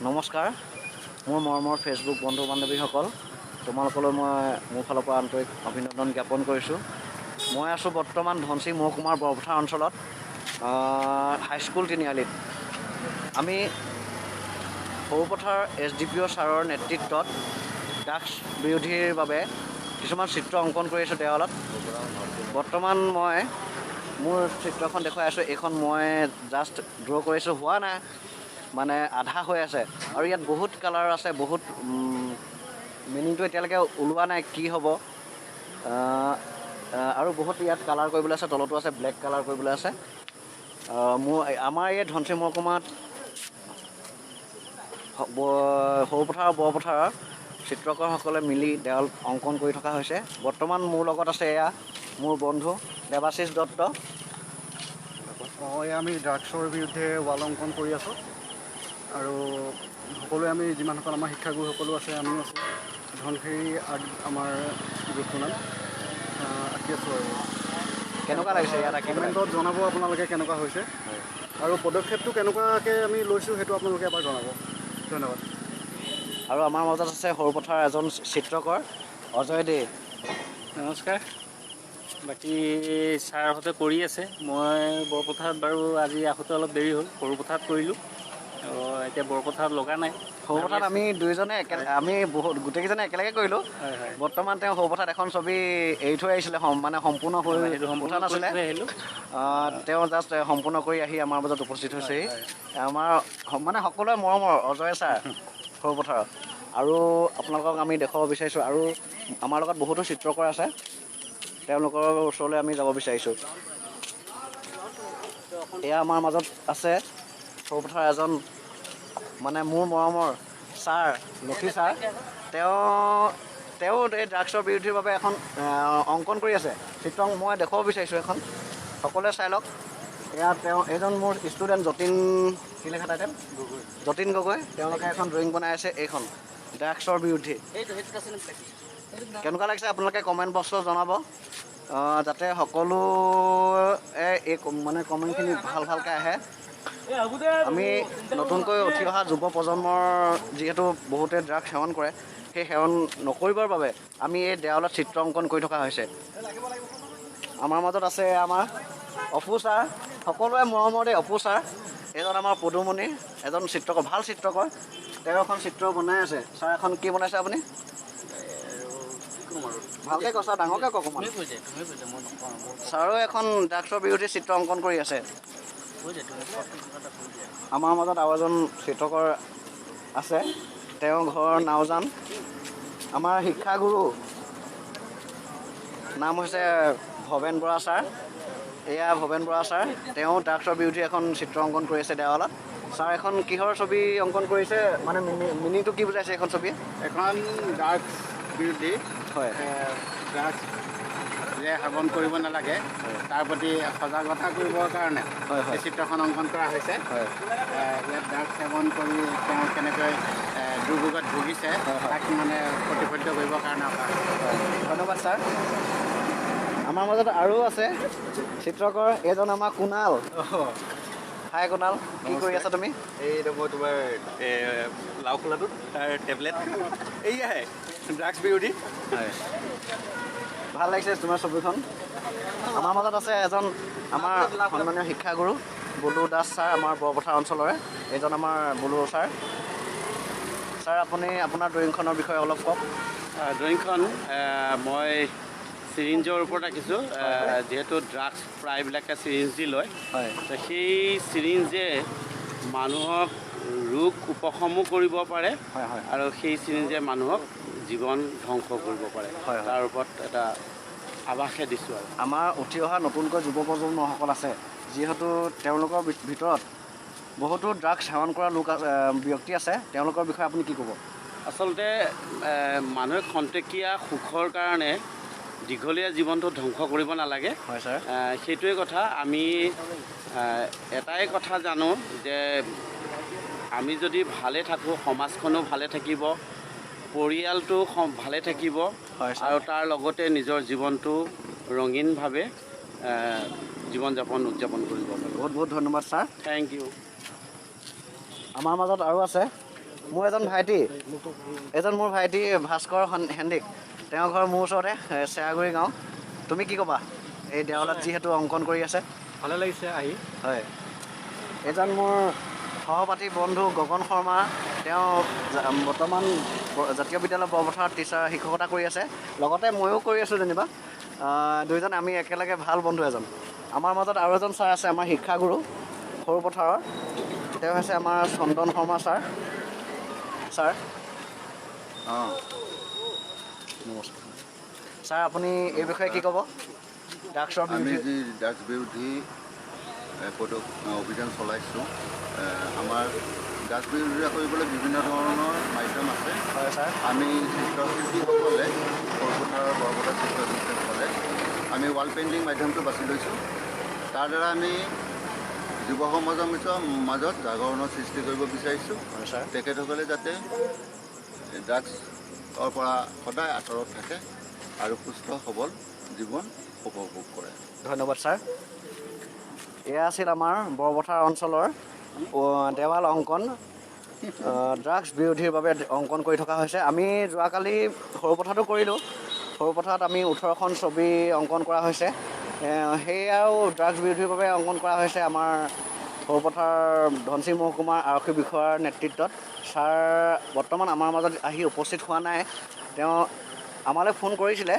নমস্কাৰ, মোৰ মৰমৰ ফেচবুক বন্ধু বান্ধৱীসকল, তোমালোকলৈ মই মোৰ ফালৰ পৰা আন্তৰিক অভিনন্দন জ্ঞাপন কৰিছোঁ। মই আছোঁ বৰ্তমান ধনশিৰি মহকুমাৰ বৰপথাৰ অঞ্চলত হাইস্কুল তিনিআলিত। আমি সৰুপথাৰ SDPO ছাৰৰ নেতৃত্বত ড্ৰাগছ বিৰোধীৰ বাবে কিছুমান চিত্ৰ অংকন কৰি আছোঁ দেৱালত। বৰ্তমান মই মোৰ চিত্ৰখন দেখুৱাই আছোঁ। এইখন মই জাষ্ট ড্ৰ' কৰিছোঁ, হোৱা নাই, মানে আধা হৈ আছে। আৰু ইয়াত বহুত কালাৰ আছে, বহুত মিনিংটো এতিয়ালৈকে ওলোৱা নাই কি হ'ব। আৰু বহুত ইয়াত কালাৰ কৰিবলৈ আছে, তলতো আছে, ব্লেক কালাৰ কৰিবলৈ আছে। আমাৰ এই ধনশিৰি মহকুমাত সৰুপথাৰ আৰু বৰপথাৰৰ চিত্ৰকৰসকলে মিলি দেৱাল অংকন কৰি থকা হৈছে। বৰ্তমান মোৰ লগত আছে এয়া মোৰ বন্ধু দেৱাশিষ দত্ত। আমি ড্ৰাগছৰ বিৰুদ্ধে ৱাল অংকন কৰি আছোঁ আৰু সকলোৱে আমি যিমানসকল আমাৰ শিক্ষাগুৰু সকলো আছে, আমিও আছোঁ। ধনশিৰি আমাৰ গ্ৰুপটোৰ নাম আঁকি আছোঁ। আৰু কেনেকুৱা লাগিছে ইয়াত কমেণ্টত জনাব আপোনালোকে কেনেকুৱা হৈছে আৰু পদক্ষেপটো কেনেকুৱাকৈ আমি লৈছোঁ সেইটো আপোনালোকে এবাৰ জনাব। ধন্যবাদ। আৰু আমাৰ মাজত আছে সৰুপথাৰ এজন চিত্ৰকৰ অজয় দে। নমস্কাৰ। বাকী ছাৰহঁতে কৰি আছে, মই বৰপথাৰত বাৰু আজি আহোঁতে অলপ দেৰি হ'ল, সৰুপথাৰত কৰিলোঁ। এতিয়া বৰপথাৰত লগা নাই। সৰুপথাৰত আমি দুয়োজনে আমি গোটেইকেইজনে একেলগে কৰিলোঁ। হয় হয়। বৰ্তমান তেওঁ সৰুপথাৰত এখন ছবি এৰি থৈ আহিছিলে, মানে সম্পূৰ্ণ হৈ সেইটো উঠা সম্পূৰ্ণ কৰি নাছিলে। থৈ আহিলোঁ। তেওঁ জাষ্ট সম্পূৰ্ণ কৰি আহি আমাৰ মাজত উপস্থিত হৈছেহি। হয়। আমাৰ মানে সকলোৱে মৰমৰ অজয় ছাৰ সৰুপথাৰত। আৰু আপোনালোকক আমি দেখুৱাব বিচাৰিছোঁ, আৰু আমাৰ লগত বহুতো চিত্ৰকৰ আছে, তেওঁলোকৰ ওচৰলৈ আমি যাব বিচাৰিছোঁ। এয়া আমাৰ মাজত আছে সৰুপথাৰ এজন মানে মোৰ মৰমৰ ছাৰ, লক্ষী ছাৰ। তেওঁ এই ড্ৰাগছৰ বিৰোধীৰ বাবে এখন অংকন কৰি আছে চিত্ৰ। মই দেখুৱাব বিচাৰিছোঁ এখন, সকলোৱে চাই লওক। এয়া এইজন মোৰ ষ্টুডেণ্ট যতীন গগৈ। তেওঁলোকে এখন ড্ৰয়িং বনাই আছে, এইখন ড্ৰাগছৰ বিৰুদ্ধে। কেনেকুৱা লাগিছে আপোনালোকে কমেণ্ট বক্সত জনাব, যাতে সকলোৱে এই মানে কমেণ্টখিনি ভালকৈ আহে। আমি নতুনকৈ উঠি অহা যুৱ প্ৰজন্মৰ যিহেতু বহুতে ড্ৰাগছ সেৱন কৰে, সেই সেৱন নকৰিবৰ বাবে আমি এই দেৱালত চিত্ৰ অংকন কৰি থকা হৈছে। আমাৰ মাজত আছে আমাৰ অপু ছাৰ, সকলোৱে মৰমৰ দেই অপু ছাৰ। এজন আমাৰ পদুমণি, এজন চিত্ৰকৰ, ভাল চিত্ৰকৰ। তেওঁ এখন চিত্ৰ বনাই আছে। ছাৰ এখন কি বনাইছে আপুনি? ভালকৈ কৈছা, ডাঙৰকৈ কওক অকণমান। ছাৰো এখন ড্ৰাগছৰ বিৰোধী চিত্ৰ অংকন কৰি আছে। আমাৰ মাজত আৰু এজন চিত্ৰকৰ আছে, তেওঁৰ ঘৰ নাওজান। আমাৰ শিক্ষাগুৰু নাম হৈছে ভৱেন বৰা ছাৰ। এয়া ভৱেন বৰা ছাৰ, তেওঁ ড্ৰাগছৰ বিৰোধী এখন চিত্ৰ অংকন কৰি আছে দেৱালত। ছাৰ এখন কিহৰ ছবি অংকন কৰিছে, মানে মিনিংটো কি বুজাইছে এইখন ছবি? এখন ড্ৰাগছ বিৰোধী, হয়, ড্ৰাগছ যে সেৱন কৰিব নালাগে তাৰ প্ৰতি সজাগতা কৰিবৰ কাৰণে এই চিত্ৰখন অংকন কৰা হৈছে। ইয়াত ড্ৰাগছ সেৱন কৰি তেওঁ কেনেকৈ দুৰ্ভোগত ভুগিছে তাক মানে প্ৰতিফলিত কৰিবৰ কাৰণে অঁকা হৈছে। ধন্যবাদ ছাৰ। আমাৰ মাজত আৰু আছে চিত্ৰকৰ, এইজন আমাৰ কুণাল। হাই কুণাল, কি কৰি আছা তুমি? এইটো মই তোমাৰ লাও খোলাটোত তাৰ টেবলেট এইয়াহে ড্ৰাগছ বিৰোধী। হয়, ভাল লাগিছে তোমাৰ ছবিখন। আমাৰ মাজত আছে এজন আমাৰ সন্মানীয় শিক্ষাগুৰু বুলু দাস ছাৰ, আমাৰ বৰপথাৰ অঞ্চলৰে। এইজন আমাৰ বুলু ছাৰ। ছাৰ, আপুনি আপোনাৰ ড্ৰয়িংখনৰ বিষয়ে অলপ কওক। ড্ৰয়িংখন মই চিৰিঞ্জৰ ওপৰত আঁকিছোঁ। যিহেতু ড্ৰাগছ প্ৰায়বিলাকে চিৰিঞ্জ দি লয়, তো সেই চিৰিঞ্জে মানুহক ৰোগ উপশমো কৰিব পাৰে আৰু সেই চিৰিঞ্জে মানুহক জীৱন ধ্বংস কৰিব পাৰে। তাৰ ওপৰত এটা আভাসহে দিছোঁ। আৰু আমাৰ উঠি অহা নতুনকৈ যুৱ প্ৰজন্মসকল আছে, যিহেতু তেওঁলোকৰ ভিতৰত বহুতো ড্ৰাগছ সেৱন কৰা ব্যক্তি আছে, তেওঁলোকৰ বিষয়ে আপুনি কি ক'ব? আচলতে মানুহে খন্তেকীয়া সুখৰ কাৰণে দীঘলীয়া জীৱনটো ধ্বংস কৰিব নালাগে। হয় ছাৰ। সেইটোৱে কথা। আমি এটাই কথা জানো যে আমি যদি ভালে থাকোঁ, সমাজখনো ভালে থাকিব, পৰিয়ালটো ভালে থাকিব, আৰু তাৰ লগতে নিজৰ জীৱনটো ৰঙীনভাৱে জীৱন যাপন উদযাপন কৰিব পাৰিব। বহুত বহুত ধন্যবাদ ছাৰ। Thank U. আমাৰ মাজত আৰু আছে মোৰ মোৰ ভাইটি ভাস্কৰ হেণ্ডিক, তেওঁৰ ঘৰ মোৰ ওচৰতে চেৰাগুৰি গাঁও। তুমি কি ক'বা এই দেৱালত যিহেতু অংকন কৰি আছে? ভালে লাগিছে আহি। হয়, এজন মোৰ সহপাঠী বন্ধু গগন শৰ্মা, তেওঁ বৰ্তমান জাতীয় বিদ্যালয় বৰপথাৰত শিক্ষকতা কৰি আছে, লগতে ময়ো কৰি আছোঁ যেনিবা। দুয়োজন আমি একেলগে ভাল বন্ধু এজন। আমাৰ মাজত আৰু এজন ছাৰ আছে, আমাৰ শিক্ষাগুৰু সৰুপথাৰৰ, তেওঁ হৈছে আমাৰ চন্দন শৰ্মা ছাৰ। অঁ নমস্কাৰ ছাৰ, আপুনি এই বিষয়ে কি ক'ব? ড্ৰাগছৰ আমি যি ড্ৰাগছ বিৰোধী অভিযান চলাইছোঁ, আমাৰ ড্ৰাগছ বিৰোধী কৰিবলৈ বিভিন্ন ধৰণৰ মাধ্যম আছে। হয় ছাৰ। আমি চিত্ৰশিল্পীসকলে সৰুপথাৰৰ বৰপথাৰ চিত্ৰশিল্পীসকলে আমি ৱাল পেইণ্টিং মাধ্যমটো বাছি লৈছোঁ। তাৰ দ্বাৰা আমি যুৱ সমাজৰ মাজত জাগৰণৰ সৃষ্টি কৰিব বিচাৰিছোঁ। হয় ছাৰ। তেখেতসকলে যাতে ড্ৰাগছৰ পৰা সদায় আঁতৰত থাকে আৰু সুস্থ সবল জীৱন উপভোগ কৰে। ধন্যবাদ ছাৰ। এয়া আছিল আমাৰ বৰপথাৰ অঞ্চলৰ দেৱাল অংকন। ড্ৰাগছ বিৰোধীৰ বাবে অংকন কৰি থকা হৈছে। আমি যোৱাকালি সৰুপথাৰতো কৰিলোঁ। সৰুপথাৰত আমি 18খন ছবি অংকন কৰা হৈছে। সেয়াও ড্ৰাগছ বিৰোধীৰ বাবে অংকন কৰা হৈছে আমাৰ সৰুপথাৰ ধনশিৰি মহকুমাৰ আৰক্ষী বিষয়াৰ নেতৃত্বত। ছাৰ বৰ্তমান আমাৰ মাজত আহি উপস্থিত হোৱা নাই। তেওঁ আমালৈ ফোন কৰিছিলে,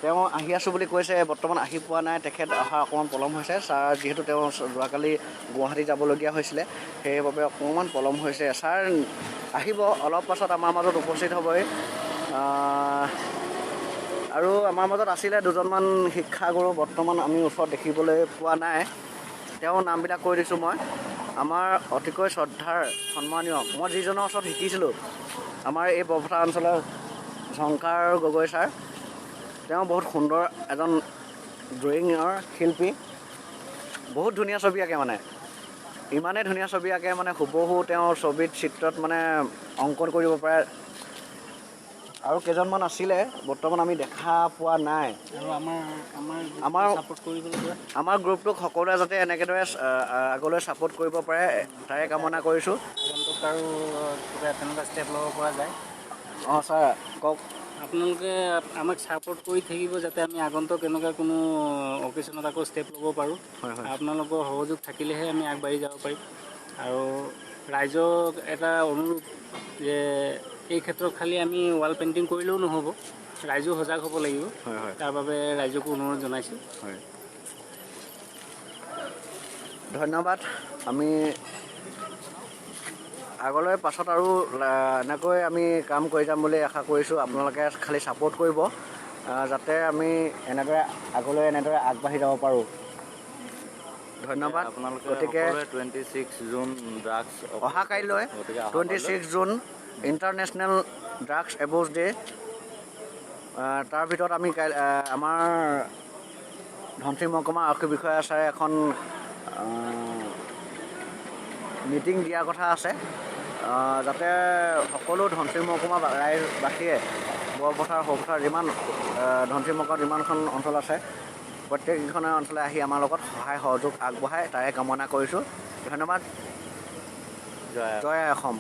তেওঁ আহি আছোঁ বুলি কৈছে, বৰ্তমান আহি পোৱা নাই। তেখেত অহা অকণমান পলম হৈছে। ছাৰ যিহেতু তেওঁ যোৱাকালি গুৱাহাটী যাবলগীয়া হৈছিলে, সেইবাবে অকণমান পলম হৈছে। ছাৰ আহিব, অলপ পাছত আমাৰ মাজত উপস্থিত হ'বই। আৰু আমাৰ মাজত আছিলে দুজনমান শিক্ষাগুৰু, বৰ্তমান আমি ওচৰত দেখিবলৈ পোৱা নাই। তেওঁৰ নামবিলাক কৈ দিছোঁ মই। আমাৰ অতিকৈ শ্ৰদ্ধাৰ সন্মানীয়, মই যিজনৰ ওচৰত শিকিছিলোঁ, আমাৰ এই বৰপথাৰ অঞ্চলৰ ঝংকাৰ গগৈ ছাৰ। তেওঁ বহুত সুন্দৰ এজন ড্ৰয়িঙৰ শিল্পী, বহুত ধুনীয়া ছবি আঁকে, মানে ইমানেই ধুনীয়া ছবি আঁকে, মানে হুবহু তেওঁৰ ছবিত চিত্ৰত মানে অংকন কৰিব পাৰে। আৰু কেইজনমান আছিলে, বৰ্তমান আমি দেখা পোৱা নাই। আৰু আমাৰ গ্ৰুপটোক সকলোৱে যাতে এনেদৰে আগলৈ ছাপোৰ্ট কৰিব পাৰে, তাৰে কামনা কৰিছোঁ। আগন্তুক আৰু কিবা তেনেকুৱা ষ্টেপ ল'ব পৰা যায়। অঁ ছাৰ কওক। আপোনালোকে আমাক ছাপোৰ্ট কৰি থাকিব, যাতে আমি আগন্তুক এনেকুৱা কোনো অকেশ্যনত আকৌ ষ্টেপ ল'ব পাৰোঁ। হয় হয়। আপোনালোকৰ সহযোগ থাকিলেহে আমি আগবাঢ়ি যাব পাৰিম। আৰু ৰাইজক এটা অনুৰোধ যে এই ক্ষেত্ৰত খালি আমি ৱাল পেইণ্টিং কৰিলেও নহ'ব, ৰাইজো সজাগ হ'ব লাগিব। হয় হয়। তাৰ বাবে ৰাইজকো অনুৰোধ জনাইছোঁ। হয়, ধন্যবাদ। আমি আগলৈ পাছত আৰু এনেকৈ আমি কাম কৰি যাম বুলি আশা কৰিছোঁ। আপোনালোকে খালি ছাপোৰ্ট কৰিব, যাতে আমি আগলৈ এনেদৰে আগবাঢ়ি যাব পাৰোঁ। ধন্যবাদ। গতিকে 26 জুন ড্ৰাগছ অহা কাইলৈ 26 June international drugs abuse day'. তাৰ ভিতৰত আমি আমাৰ ধনশিৰি মহকুমা আৰক্ষী বিষয়া ছাৰে এখন মিটিং দিয়াৰ কথা আছে, যাতে সকলো ধনশিৰি মহকুমা ৰাইজবাসীয়ে বৰপথাৰ সৰুপথাৰ যিমান ধনশিৰি মহকুমাত যিমানখন অঞ্চল আছে, প্ৰত্যেকখন অঞ্চলে আহি আমাৰ লগত সহায় সহযোগ আগবঢ়ায়, তাৰে কামনা কৰিছোঁ। ধন্যবাদ। জয় অসম।